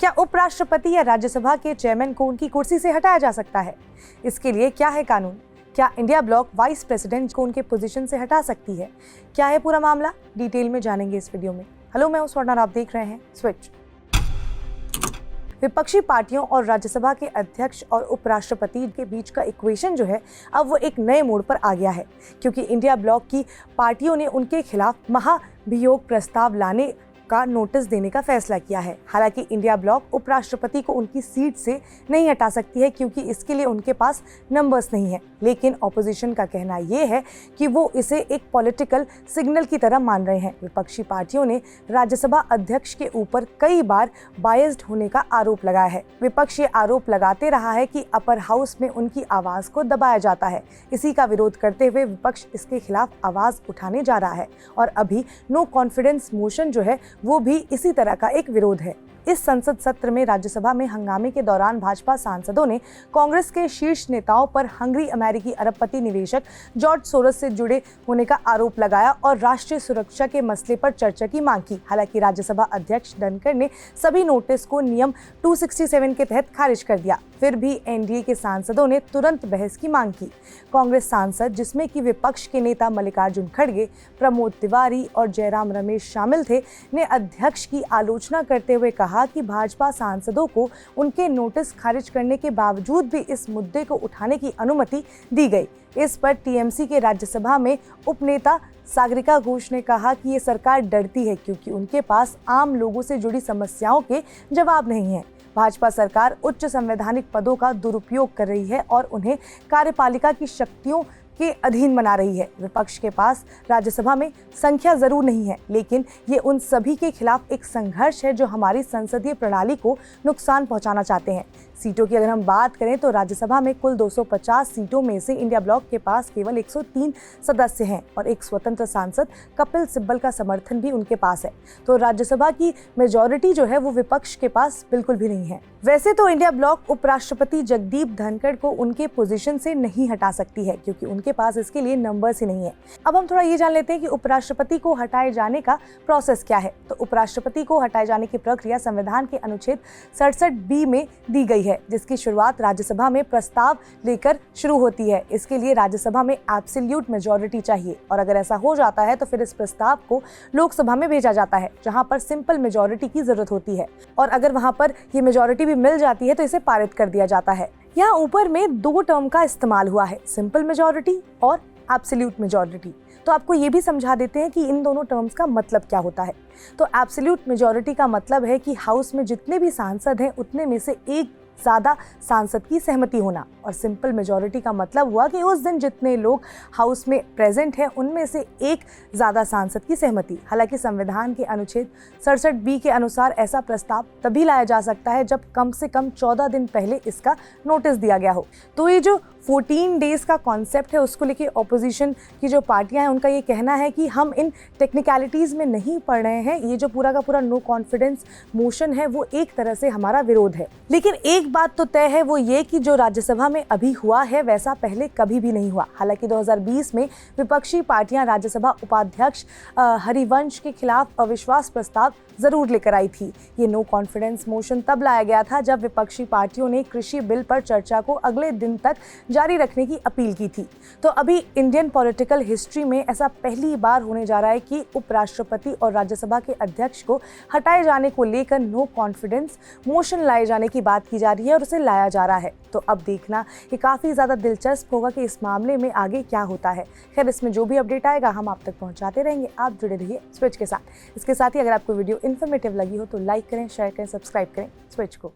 क्या उपराष्ट्रपति या राज्यसभा के चेयरमैन को उनकी कुर्सी से हटाया जा सकता है? इसके लिए क्या है कानून? क्या इंडिया ब्लॉक वाइस प्रेसिडेंट को उनके पोजीशन से हटा सकती है? क्या है पूरा मामला, डिटेल में जानेंगे इस वीडियो में। हेलो, मैं हूं स्वर्णा और आप देख रहे हैं स्विच। विपक्षी पार्टियों और राज्यसभा के अध्यक्ष और उपराष्ट्रपति के बीच का इक्वेशन जो है अब वो एक नए मोड़ पर आ गया है, क्योंकि इंडिया ब्लॉक की पार्टियों ने उनके खिलाफ महाभियोग प्रस्ताव लाने का नोटिस देने का फैसला किया है। हालांकि इंडिया ब्लॉक उपराष्ट्रपति को उनकी सीट से नहीं हटा सकती है, क्योंकि इसके लिए उनके पास नंबर्स नहीं है। लेकिन ऑपोजिशन का कहना यह है कि वो इसे एक पॉलिटिकल सिग्नल की तरह मान रहे हैं। विपक्षी पार्टियों ने राज्यसभा अध्यक्ष के ऊपर कई बार बायस्ड होने का आरोप लगाया है। विपक्ष ये आरोप लगाते रहा है कि अपर हाउस में उनकी आवाज को दबाया जाता है। इसी का विरोध करते हुए विपक्ष इसके खिलाफ आवाज उठाने जा रहा है और अभी नो कॉन्फिडेंस मोशन जो है वो भी इसी तरह का एक विरोध है। इस संसद सत्र में राज्यसभा में हंगामे के दौरान भाजपा सांसदों ने कांग्रेस के शीर्ष नेताओं पर हंगरी अमेरिकी अरबपति निवेशक जॉर्ज सोरोस से जुड़े होने का आरोप लगाया और राष्ट्रीय सुरक्षा के मसले पर चर्चा की मांग की। हालांकि राज्यसभा अध्यक्ष धनखड़ ने सभी नोटिस को नियम 267 के तहत खारिज कर दिया। फिर भी एनडीए के सांसदों ने तुरंत बहस की मांग की। कांग्रेस सांसद, जिसमें कि विपक्ष के नेता मल्लिकार्जुन खड़गे, प्रमोद तिवारी और जयराम रमेश शामिल थे, ने अध्यक्ष की आलोचना करते हुए कहा कि भाजपा सांसदों को उनके नोटिस खारिज करने के बावजूद भी इस मुद्दे को उठाने की अनुमति दी गई। इस पर टीएमसी के राज्यसभा में उपनेता सागरिका घोष ने कहा कि ये सरकार डरती है, क्योंकि उनके पास आम लोगों से जुड़ी समस्याओं के जवाब नहीं है। भाजपा सरकार उच्च संवैधानिक पदों का दुरुपयोग कर रही है और उन्हें कार्यपालिका की शक्तियों के अधीन बना रही है। विपक्ष के पास राज्यसभा में संख्या जरूर नहीं है, लेकिन ये उन सभी के खिलाफ एक संघर्ष है जो हमारी संसदीय प्रणाली को नुकसान पहुंचाना चाहते हैं। सीटों की अगर हम बात करें तो राज्यसभा में कुल 250 सीटों में से इंडिया ब्लॉक के पास केवल 103 सदस्य हैं और एक स्वतंत्र सांसद कपिल सिब्बल का समर्थन भी उनके पास है। तो राज्यसभा की मेजॉरिटी जो है वो विपक्ष के पास बिल्कुल भी नहीं है। वैसे तो इंडिया ब्लॉक उपराष्ट्रपति जगदीप धनखड़ को उनके पोजीशन से नहीं हटा सकती है, क्योंकि उनके पास इसके लिए नंबर्स ही नहीं है। अब हम थोड़ा ये जान लेते हैं कि उपराष्ट्रपति को हटाए जाने का प्रोसेस क्या है। तो उपराष्ट्रपति को हटाए जाने की प्रक्रिया संविधान के अनुच्छेद 67B में दी गई है, जिसकी शुरुआत राज्यसभा में प्रस्ताव लेकर शुरू होती है। इसके लिए राज्यसभा में एब्सोल्यूट मेजॉरिटी चाहिए और अगर ऐसा हो जाता है तो फिर इस प्रस्ताव को लोकसभा में भेजा जाता है, जहां पर सिंपल मेजॉरिटी की जरूरत होती है और अगर वहां पर ये मेजॉरिटी भी मिल जाती है तो इसे पारित कर दिया जाता है। यहाँ ऊपर में दो टर्म का इस्तेमाल हुआ है, सिंपल मेजॉरिटी और एब्सोल्यूट मेजॉरिटी। तो आपको ये भी समझा देते हैं कि इन दोनों टर्म्स का मतलब क्या होता है। तो एब्सोल्यूट मेजॉरिटी का मतलब है कि हाउस में जितने भी सांसद हैं उतने में से एक ज़्यादा सांसद की सहमति होना, और सिंपल मेजॉरिटी का मतलब हुआ कि उस दिन जितने लोग हाउस में प्रेजेंट हैं उनमें से एक ज़्यादा सांसद की सहमति। हालांकि संविधान के अनुच्छेद 67B के अनुसार ऐसा प्रस्ताव तभी लाया जा सकता है जब कम से कम 14 दिन पहले इसका नोटिस दिया गया हो। तो ये जो 14 डेज का कॉन्सेप्ट है उसको लेके ऑपोजिशन की जो पार्टियां हैं उनका ये कहना है कि हम इन टेक्निकलिटीज़ में नहीं पड़ रहे हैं। ये जो पूरा का पूरा नो कॉन्फिडेंस मोशन है वो एक तरह से हमारा विरोध है। लेकिन एक बात तो तय है, वो ये कि जो राज्यसभा में अभी हुआ है वैसा पहले कभी भी नहीं हुआ। हालांकि 2020 में विपक्षी पार्टियां राज्यसभा उपाध्यक्ष हरिवंश के खिलाफ अविश्वास प्रस्ताव जरूर लेकर आई थी। ये नो कॉन्फिडेंस मोशन तब लाया गया था जब विपक्षी पार्टियों ने कृषि बिल पर चर्चा को अगले दिन तक जारी रखने की अपील की थी। तो अभी इंडियन पॉलिटिकल हिस्ट्री में ऐसा पहली बार होने जा रहा है कि उपराष्ट्रपति और राज्यसभा के अध्यक्ष को हटाए जाने को लेकर नो कॉन्फिडेंस मोशन लाए जाने की बात की जा रही है और उसे लाया जा रहा है। तो अब देखना ये काफ़ी ज़्यादा दिलचस्प होगा कि इस मामले में आगे क्या होता है। खैर, इसमें जो भी अपडेट आएगा हम आप तक पहुंचाते रहेंगे। आप जुड़े रहिए स्विच के साथ। इसके साथ ही अगर आपको वीडियो इन्फॉर्मेटिव लगी हो तो लाइक करें, शेयर करें, सब्सक्राइब करें स्विच को।